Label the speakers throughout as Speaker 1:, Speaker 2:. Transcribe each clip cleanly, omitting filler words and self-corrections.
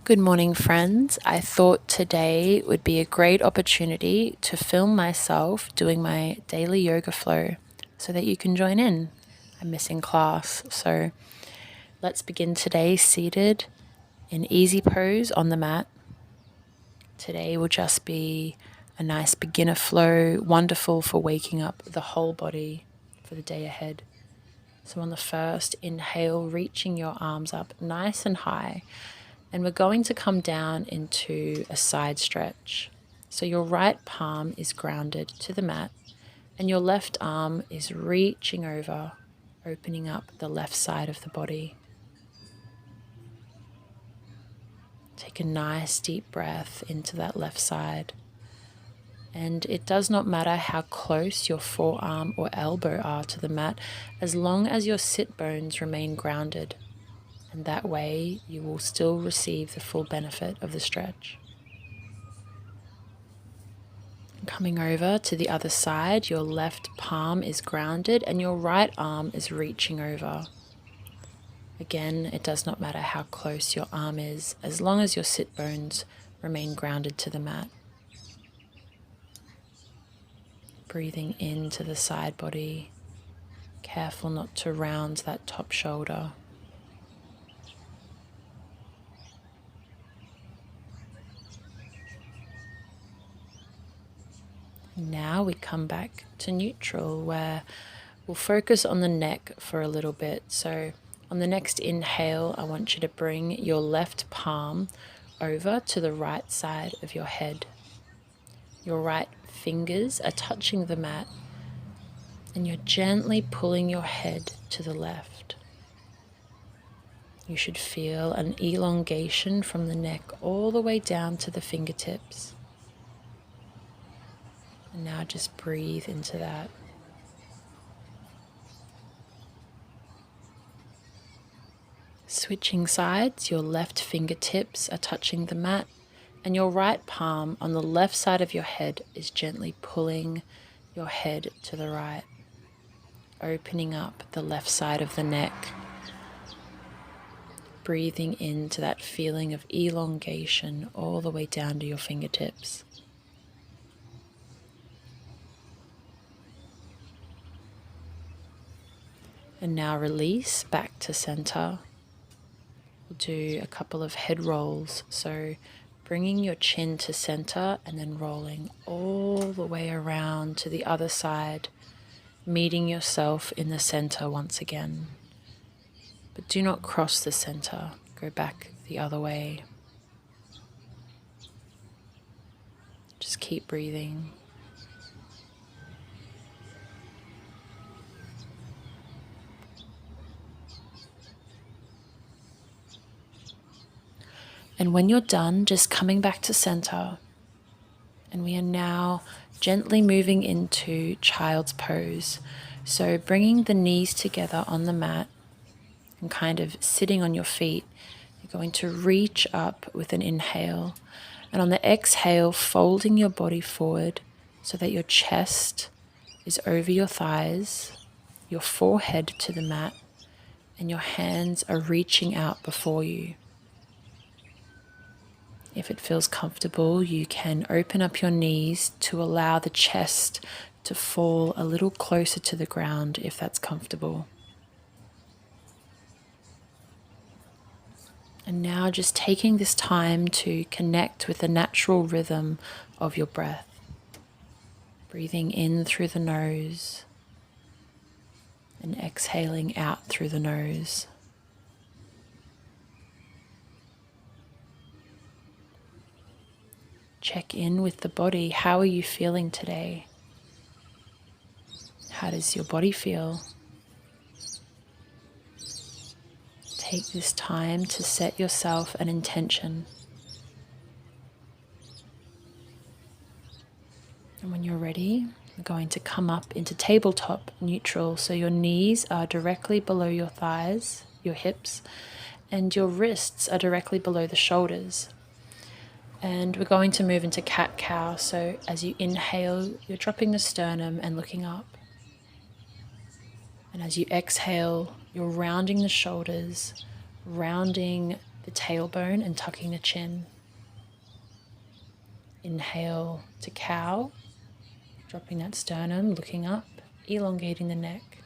Speaker 1: Good morning, friends. I thought today would be a great opportunity to film myself doing my daily yoga flow so that you can join in. I'm missing class, so let's begin today seated in easy pose on the mat. Today will just be a nice beginner flow, wonderful for waking up the whole body for the day ahead. So on the first inhale, reaching your arms up nice and high. And we're going to come down into a side stretch. So your right palm is grounded to the mat and your left arm is reaching over, opening up the left side of the body. Take a nice deep breath into that left side. And it does not matter how close your forearm or elbow are to the mat, as long as your sit bones remain grounded. And that way you will still receive the full benefit of the stretch. Coming over to the other side, your left palm is grounded and your right arm is reaching over. Again, it does not matter how close your arm is, as long as your sit bones remain grounded to the mat. Breathing into the side body, careful not to round that top shoulder. Now we come back to neutral, where we'll focus on the neck for a little bit. So on the next inhale, I want you to bring your left palm over to the right side of your head. Your right fingers are touching the mat and you're gently pulling your head to the left. You should feel an elongation from the neck all the way down to the fingertips. And now just breathe into that. Switching sides, your left fingertips are touching the mat and your right palm on the left side of your head is gently pulling your head to the right, opening up the left side of the neck, breathing into that feeling of elongation all the way down to your fingertips. And now release back to center. We'll do a couple of head rolls. So bringing your chin to center and then rolling all the way around to the other side, meeting yourself in the center once again. But do not cross the center. Go back the other way. Just keep breathing. And when you're done, just coming back to center. And we are now gently moving into child's pose. So bringing the knees together on the mat and kind of sitting on your feet. You're going to reach up with an inhale. And on the exhale, folding your body forward so that your chest is over your thighs, your forehead to the mat, and your hands are reaching out before you. If it feels comfortable, you can open up your knees to allow the chest to fall a little closer to the ground if that's comfortable. And now just taking this time to connect with the natural rhythm of your breath. Breathing in through the nose and exhaling out through the nose. Check in with the body. How are you feeling today? How does your body feel? Take this time to set yourself an intention. And when you're ready, you're going to come up into tabletop neutral. So your knees are directly below your thighs, your hips, and your wrists are directly below the shoulders. And we're going to move into cat-cow. So as you inhale, you're dropping the sternum and looking up. And as you exhale, you're rounding the shoulders, rounding the tailbone and tucking the chin. Inhale to cow, dropping that sternum, looking up, elongating the neck.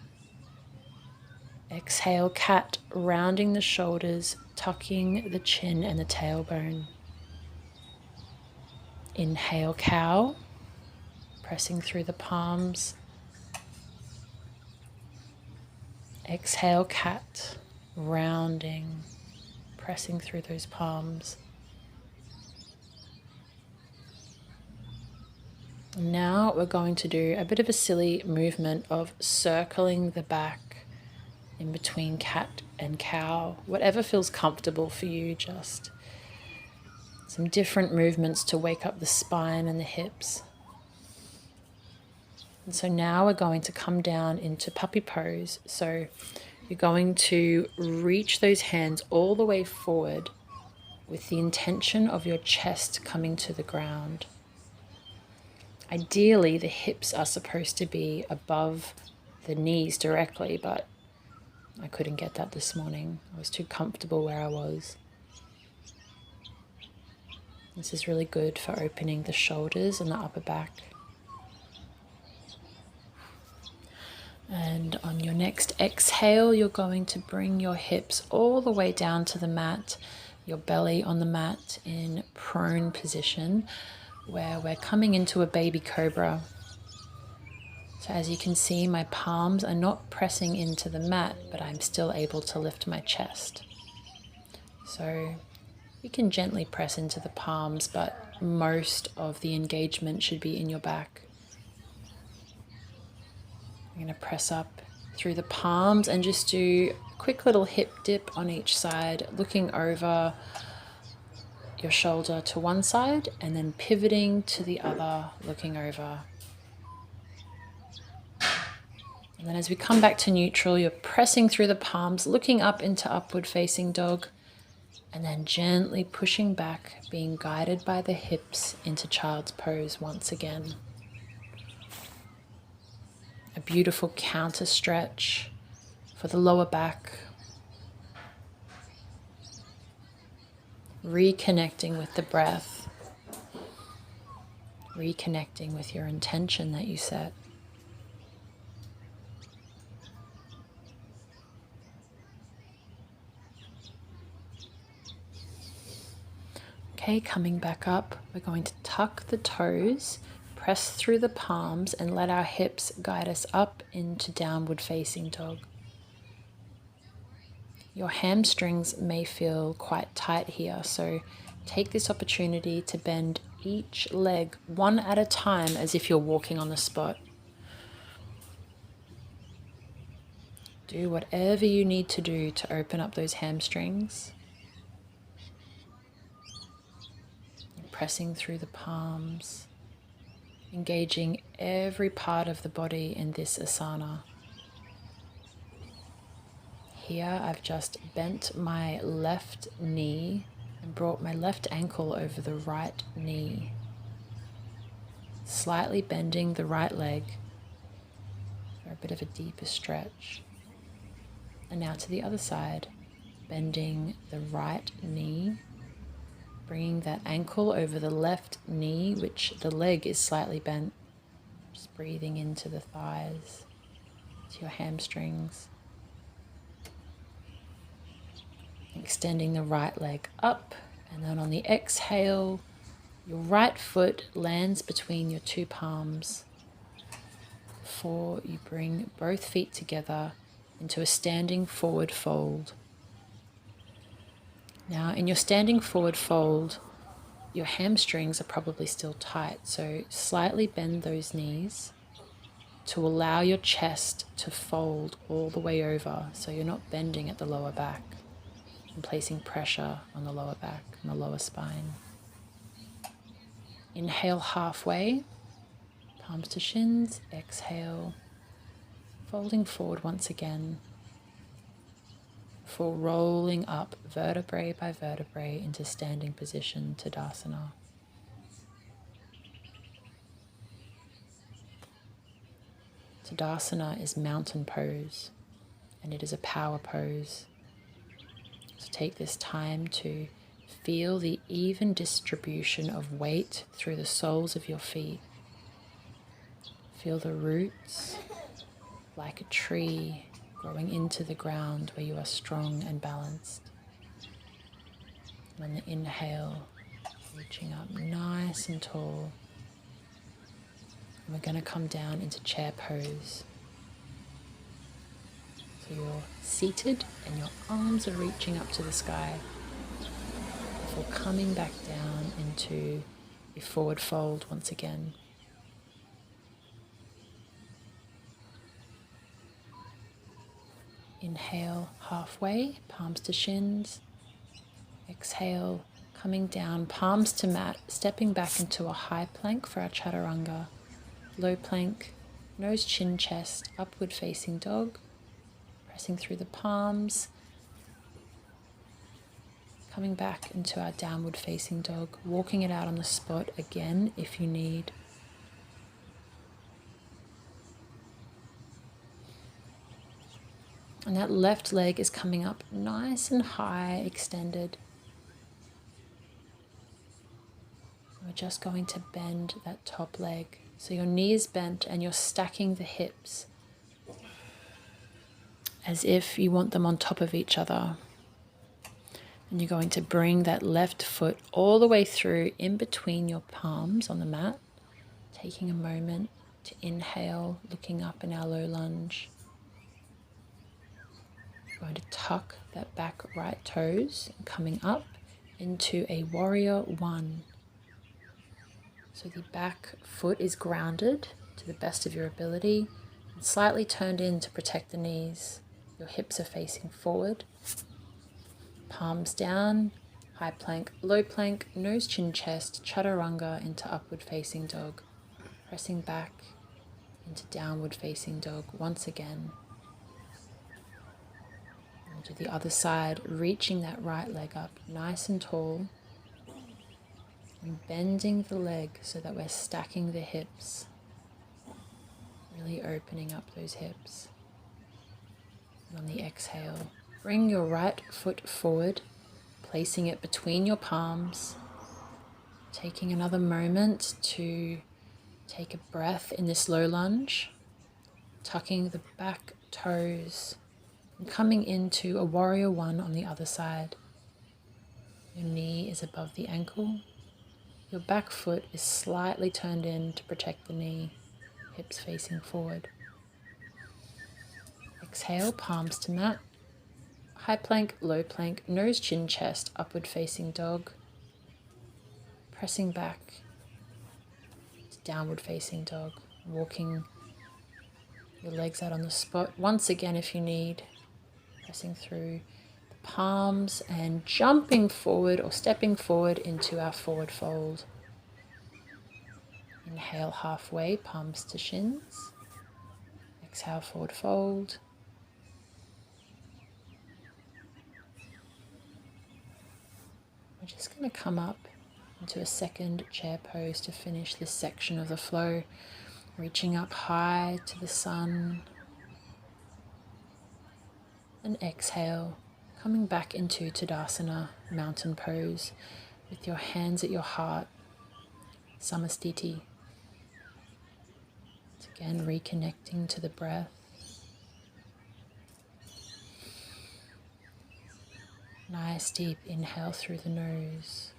Speaker 1: Exhale, cat, rounding the shoulders, tucking the chin and the tailbone. Inhale, cow, pressing through the palms. Exhale, cat, rounding, pressing through those palms. Now we're going to do a bit of a silly movement of circling the back in between cat and cow. Whatever feels comfortable for you, just some different movements to wake up the spine and the hips. And so now we're going to come down into puppy pose. So you're going to reach those hands all the way forward with the intention of your chest coming to the ground. Ideally, the hips are supposed to be above the knees directly, but I couldn't get that this morning. I was too comfortable where I was. This is really good for opening the shoulders and the upper back. And on your next exhale, you're going to bring your hips all the way down to the mat, your belly on the mat in prone position, where we're coming into a baby cobra. So as you can see, my palms are not pressing into the mat, but I'm still able to lift my chest. So you can gently press into the palms, but most of the engagement should be in your back. I'm going to press up through the palms and just do a quick little hip dip on each side, looking over your shoulder to one side and then pivoting to the other, looking over. And then as we come back to neutral, you're pressing through the palms, looking up into upward facing dog, and then gently pushing back, being guided by the hips into child's pose once again. A beautiful counter stretch for the lower back. Reconnecting with the breath. Reconnecting with your intention that you set. Okay, coming back up, we're going to tuck the toes, press through the palms, and let our hips guide us up into downward facing dog. Your hamstrings may feel quite tight here, so take this opportunity to bend each leg one at a time as if you're walking on the spot. Do whatever you need to do to open up those hamstrings. Pressing through the palms, engaging every part of the body in this asana. Here I've just bent my left knee and brought my left ankle over the right knee, slightly bending the right leg for a bit of a deeper stretch. And now to the other side, bending the right knee, bringing that ankle over the left knee, which the leg is slightly bent. Just breathing into the thighs, to your hamstrings. Extending the right leg up, and then on the exhale, your right foot lands between your two palms before you bring both feet together into a standing forward fold. Now, in your standing forward fold, your hamstrings are probably still tight, so slightly bend those knees to allow your chest to fold all the way over so you're not bending at the lower back and placing pressure on the lower back and the lower spine. Inhale halfway, palms to shins, exhale, folding forward once again, before rolling up vertebrae by vertebrae into standing position, Tadasana. Tadasana is mountain pose, and it is a power pose. So take this time to feel the even distribution of weight through the soles of your feet. Feel the roots like a tree growing into the ground where you are strong and balanced. And on the inhale, reaching up nice and tall. And we're going to come down into chair pose. So you're seated and your arms are reaching up to the sky before coming back down into a forward fold once again. Inhale halfway, palms to shins. Exhale, coming down, palms to mat, stepping back into a high plank for our chaturanga. Low plank, nose, chin, chest, upward facing dog. Pressing through the palms. Coming back into our downward facing dog. Walking it out on the spot again if you need. And that left leg is coming up nice and high, extended. We're just going to bend that top leg. So your knee is bent and you're stacking the hips as if you want them on top of each other. And you're going to bring that left foot all the way through in between your palms on the mat. Taking a moment to inhale, looking up in our low lunge. Going to tuck that back right toes, coming up into a warrior one. So the back foot is grounded to the best of your ability and slightly turned in to protect the knees. Your hips are facing forward. Palms down, high plank, low plank, nose, chin, chest, chaturanga into upward facing dog. Pressing back into downward facing dog once again. To the other side, reaching that right leg up nice and tall and bending the leg so that we're stacking the hips, really opening up those hips. And on the exhale, bring your right foot forward, placing it between your palms, taking another moment to take a breath in this low lunge, tucking the back toes and coming into a warrior one on the other side. Your knee is above the ankle. Your back foot is slightly turned in to protect the knee, hips facing forward. Exhale, palms to mat. High plank, low plank, nose, chin, chest, upward facing dog. Pressing back to downward facing dog. Walking your legs out on the spot. Once again if you need. Pressing through the palms and jumping forward or stepping forward into our forward fold. Inhale halfway, palms to shins. Exhale, forward fold. We're just going to come up into a second chair pose to finish this section of the flow. Reaching up high to the sun. And exhale, coming back into Tadasana, mountain pose, with your hands at your heart, Samastiti. Again, reconnecting to the breath. Nice deep inhale through the nose.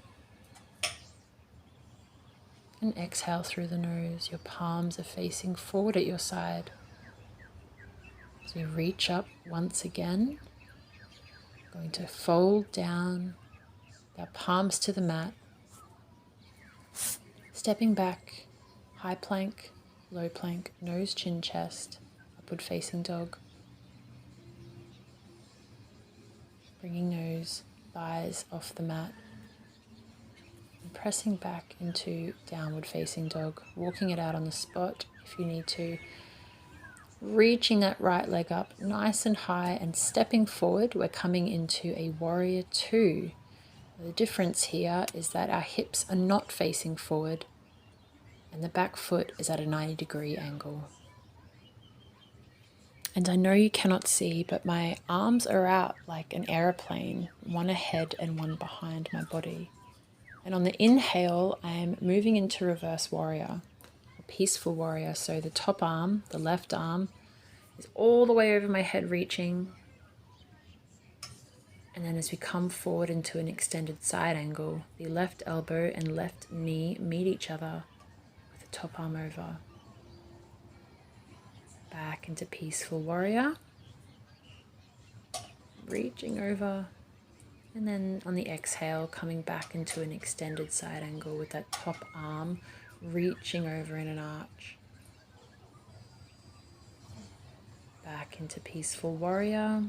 Speaker 1: And exhale through the nose. Your palms are facing forward at your side. As we reach up once again, going to fold down our palms to the mat, stepping back, high plank, low plank, nose, chin, chest, upward facing dog. Bringing those thighs off the mat and pressing back into downward facing dog, walking it out on the spot if you need to. Reaching that right leg up nice and high and stepping forward, we're coming into a warrior two. The difference here is that our hips are not facing forward and the back foot is at a 90-degree angle. And I know you cannot see, but my arms are out like an aeroplane, one ahead and one behind my body. And on the inhale, I am moving into reverse warrior, or peaceful warrior. So the top arm, the left arm, is all the way over my head reaching. And then as we come forward into an extended side angle, the left elbow and left knee meet each other with the top arm over. Back into peaceful warrior. Reaching over. And then on the exhale, coming back into an extended side angle with that top arm reaching over in an arch. Back into peaceful warrior.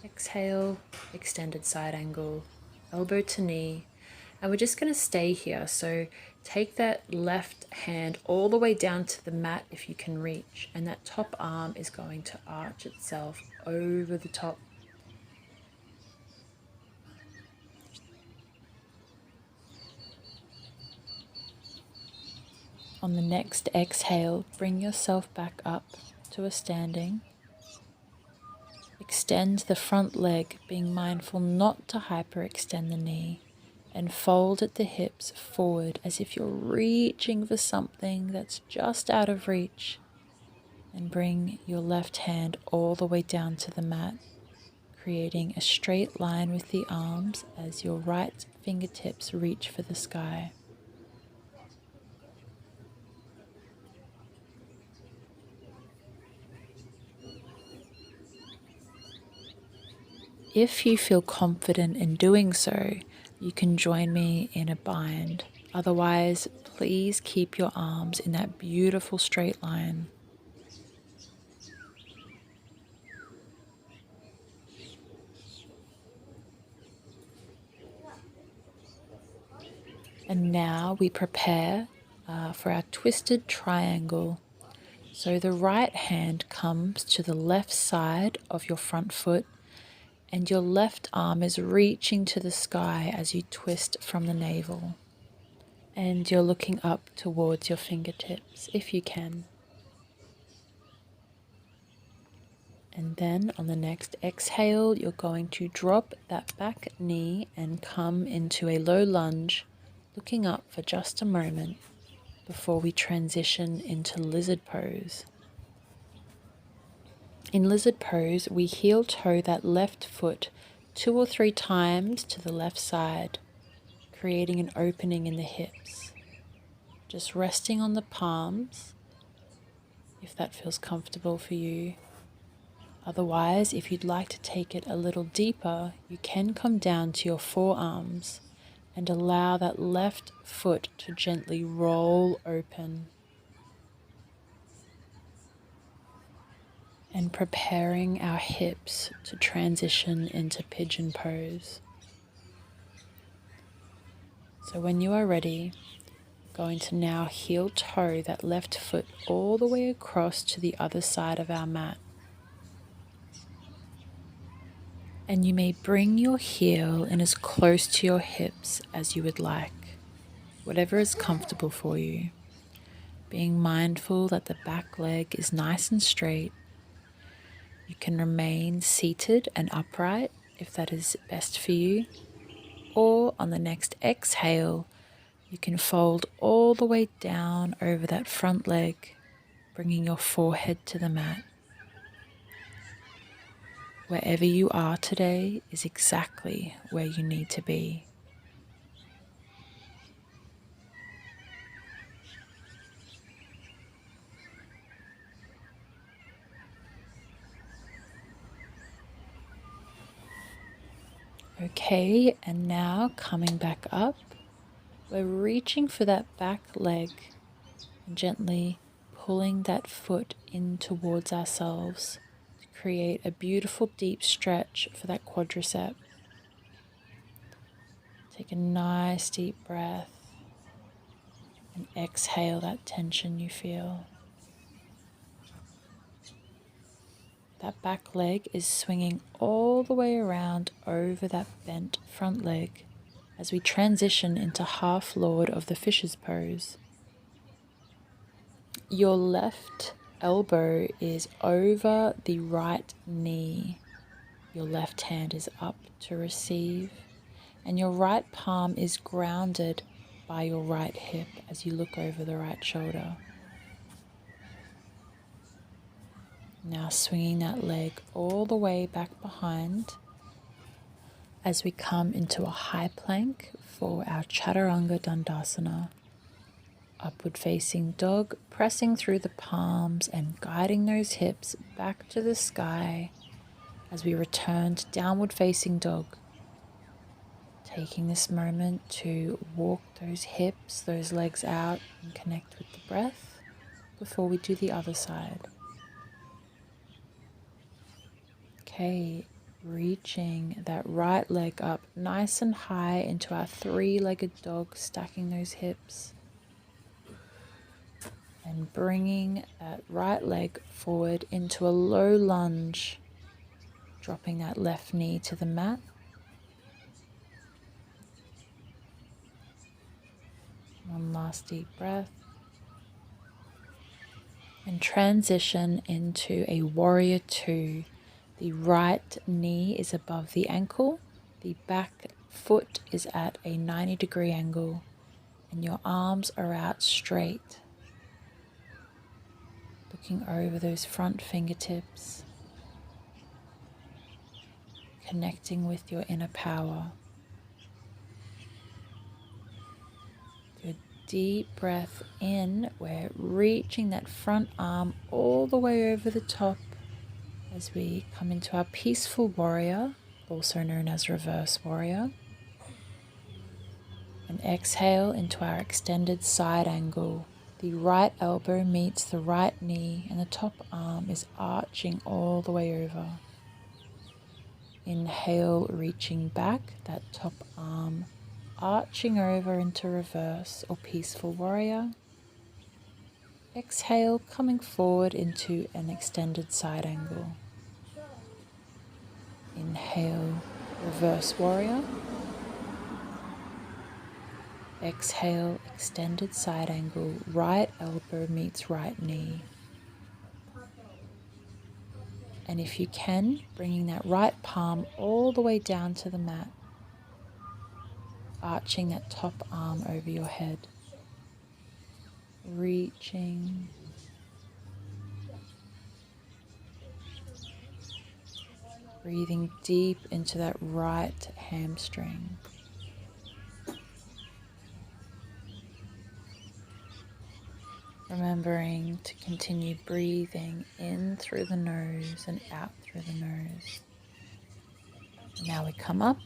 Speaker 1: Exhale, extended side angle, elbow to knee. And we're just going to stay here. So take that left hand all the way down to the mat if you can reach. And that top arm is going to arch itself over the top. On the next exhale, bring yourself back up to a standing. Extend the front leg, being mindful not to hyperextend the knee, and fold at the hips forward as if you're reaching for something that's just out of reach. And bring your left hand all the way down to the mat, creating a straight line with the arms as your right fingertips reach for the sky. If you feel confident in doing so, you can join me in a bind. Otherwise, please keep your arms in that beautiful straight line. And now we prepare for our twisted triangle. So the right hand comes to the left side of your front foot, and your left arm is reaching to the sky as you twist from the navel. And you're looking up towards your fingertips if you can. And then on the next exhale, you're going to drop that back knee and come into a low lunge, looking up for just a moment before we transition into lizard pose. In lizard pose, we heel toe that left foot 2 or 3 times to the left side, creating an opening in the hips. Just resting on the palms, if that feels comfortable for you. Otherwise, if you'd like to take it a little deeper, you can come down to your forearms and allow that left foot to gently roll open. And preparing our hips to transition into pigeon pose. So when you are ready, going to now heel toe that left foot all the way across to the other side of our mat. And you may bring your heel in as close to your hips as you would like, whatever is comfortable for you. Being mindful that the back leg is nice and straight. You can remain seated and upright if that is best for you. Or on the next exhale, you can fold all the way down over that front leg, bringing your forehead to the mat. Wherever you are today is exactly where you need to be. Okay, and now coming back up, we're reaching for that back leg and gently pulling that foot in towards ourselves to create a beautiful deep stretch for that quadricep. Take a nice deep breath and exhale that tension you feel. That back leg is swinging all the way around over that bent front leg as we transition into half lord of the fishes pose. Your left elbow is over the right knee. Your left hand is up to receive, and your right palm is grounded by your right hip as you look over the right shoulder. Now swinging that leg all the way back behind as we come into a high plank for our Chaturanga Dandasana. Upward facing dog, pressing through the palms and guiding those hips back to the sky as we return to downward facing dog. Taking this moment to walk those hips, those legs out and connect with the breath before we do the other side. Okay, reaching that right leg up nice and high into our three-legged dog, stacking those hips. And bringing that right leg forward into a low lunge, dropping that left knee to the mat. One last deep breath. And transition into a warrior two. The right knee is above the ankle, the back foot is at a 90-degree angle, and your arms are out straight. Looking over those front fingertips, connecting with your inner power. Good deep breath in, we're reaching that front arm all the way over the top as we come into our peaceful warrior, also known as reverse warrior. And exhale into our extended side angle. The right elbow meets the right knee and the top arm is arching all the way over. Inhale, reaching back, that top arm arching over into reverse or peaceful warrior. Exhale, coming forward into an extended side angle. Inhale, reverse warrior. Exhale, extended side angle, right elbow meets right knee. And if you can, bringing that right palm all the way down to the mat, arching that top arm over your head, reaching, breathing deep into that right hamstring. Remembering to continue breathing in through the nose and out through the nose. Now we come up,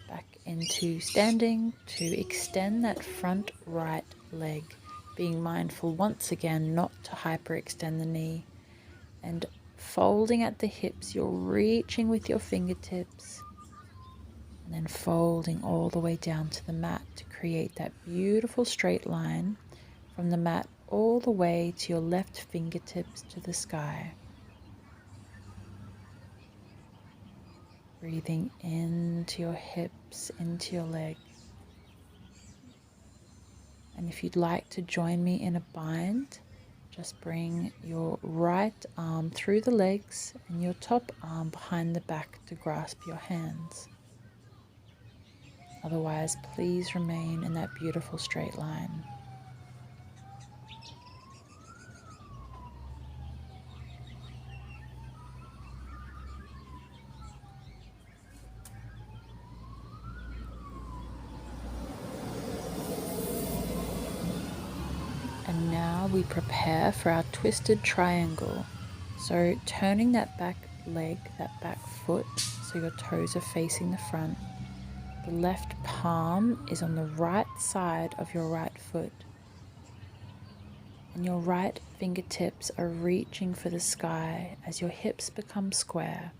Speaker 1: back into standing to extend that front right leg, being mindful once again not to hyperextend the knee, and folding at the hips, you're reaching with your fingertips and then folding all the way down to the mat to create that beautiful straight line from the mat all the way to your left fingertips to the sky. Breathing into your hips, into your legs. And if you'd like to join me in a bind, just bring your right arm through the legs and your top arm behind the back to grasp your hands. Otherwise, please remain in that beautiful straight line. And now we prepare for our twisted triangle. So turning that back leg, that back foot, so your toes are facing the front. The left palm is on the right side of your right foot. And your right fingertips are reaching for the sky as your hips become square.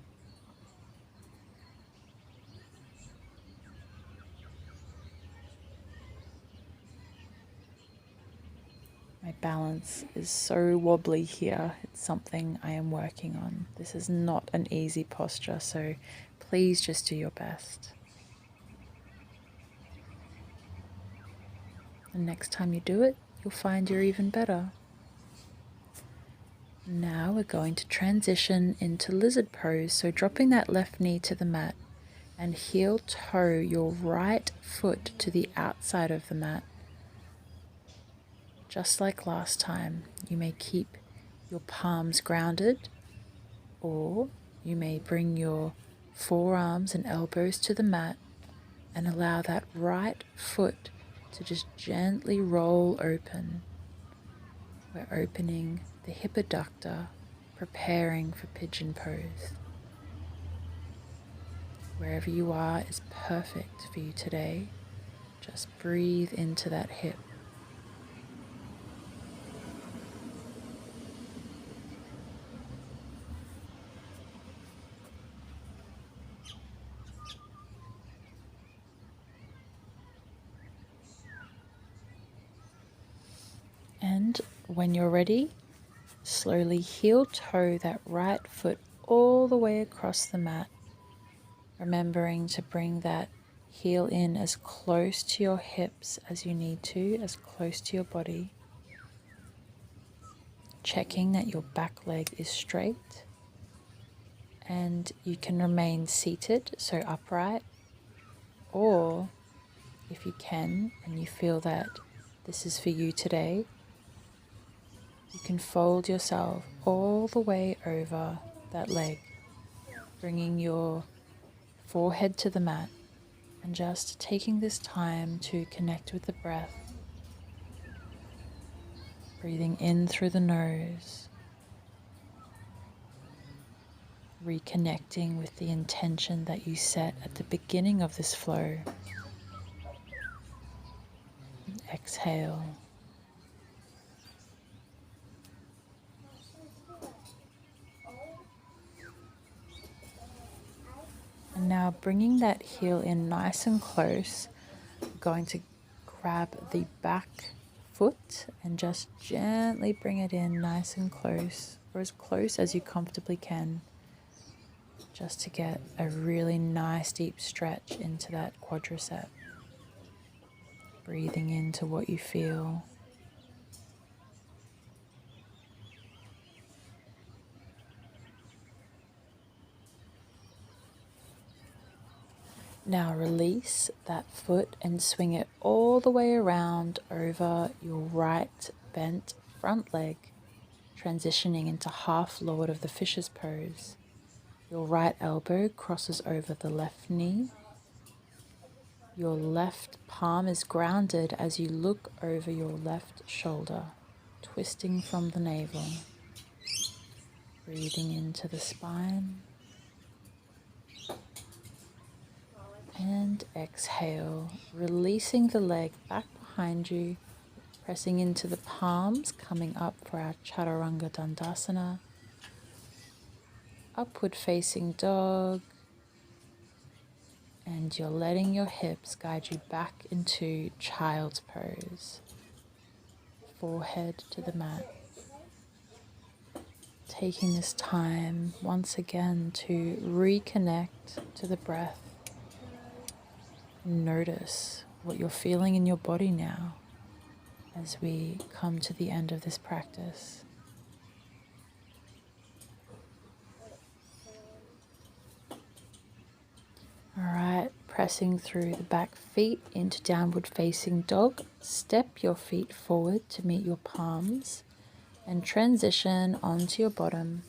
Speaker 1: My balance is so wobbly here. It's something I am working on. This is not an easy posture, so please just do your best. And next time you do it, you'll find you're even better. Now we're going to transition into lizard pose. So dropping that left knee to the mat and heel toe your right foot to the outside of the mat. Just like last time, you may keep your palms grounded, or you may bring your forearms and elbows to the mat and allow that right foot to just gently roll open. We're opening the hip adductor, preparing for pigeon pose. Wherever you are is perfect for you today. Just breathe into that hip. And when you're ready, slowly heel toe that right foot all the way across the mat, remembering to bring that heel in as close to your hips as you need to, as close to your body. Checking that your back leg is straight and you can remain seated, so upright, or if you can and you feel that this is for you today, you can fold yourself all the way over that leg, bringing your forehead to the mat and just taking this time to connect with the breath, breathing in through the nose, reconnecting with the intention that you set at the beginning of this flow. Exhale. And now bringing that heel in nice and close, we're going to grab the back foot and just gently bring it in nice and close, or as close as you comfortably can, just to get a really nice deep stretch into that quadricep. Breathing into what you feel. Now release that foot and swing it all the way around over your right bent front leg, transitioning into half Lord of the Fishes pose. Your right elbow crosses over the left knee. Your left palm is grounded as you look over your left shoulder, twisting from the navel. Breathing into the spine. And exhale, releasing the leg back behind you, pressing into the palms, coming up for our Chaturanga Dandasana. Upward facing dog. And you're letting your hips guide you back into child's pose. Forehead to the mat. Taking this time once again to reconnect to the breath. Notice what you're feeling in your body now as we come to the end of this practice. All right, pressing through the back feet into downward facing dog. Step your feet forward to meet your palms and transition onto your bottom.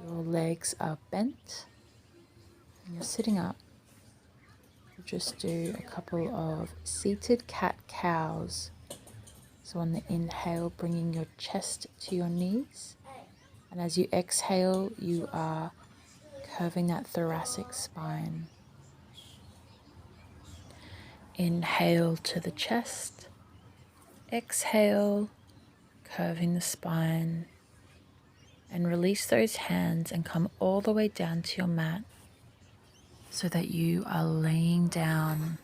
Speaker 1: Your legs are bent and you're sitting up. Just do a couple of seated cat-cows. So on the inhale, bringing your chest to your knees. And as you exhale, you are curving that thoracic spine. Inhale to the chest. Exhale, curving the spine. And release those hands and come all the way down to your mat so that you are laying down.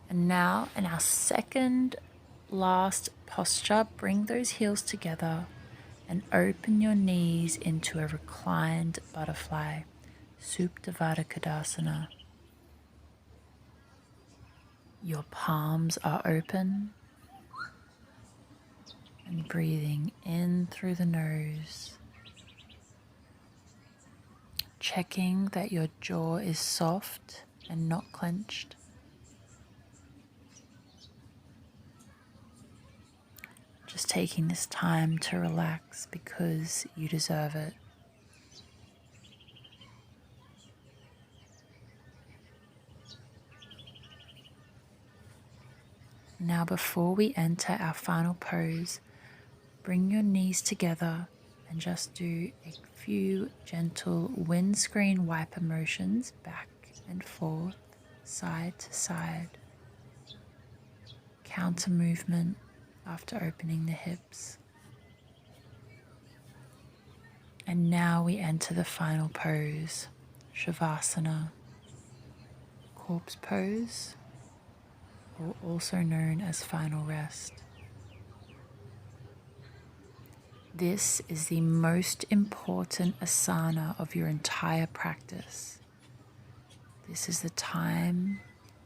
Speaker 1: And now in our second last posture, bring those heels together and open your knees into a reclined butterfly, Supta Kadasana. Your palms are open And breathing in through the nose, checking that your jaw is soft and not clenched. Just taking this time to relax because you deserve it. Now, before we enter our final pose, bring your knees together and just do a few gentle windscreen wiper motions back and forth, side to side. Counter movement after opening the hips. And now we enter the final pose, Shavasana, corpse pose, or also known as final rest. This is the most important asana of your entire practice. This is the time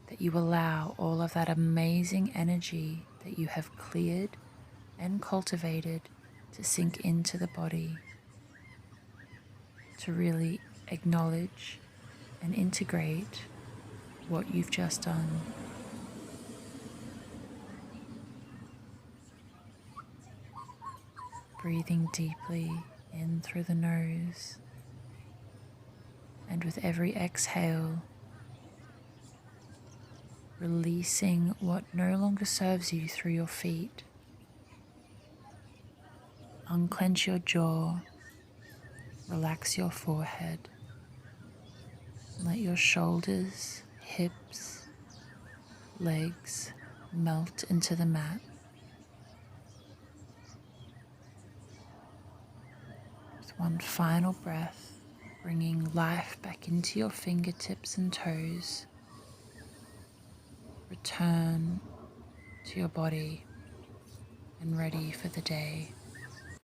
Speaker 1: that you allow all of that amazing energy that you have cleared and cultivated to sink into the body, to really acknowledge and integrate what you've just done. Breathing deeply in through the nose, and with every exhale, releasing what no longer serves you through your feet. Unclench your jaw, relax your forehead, let your shoulders, hips, legs melt into the mat. With one final breath, bringing life back into your fingertips and toes, return to your body and ready for the day.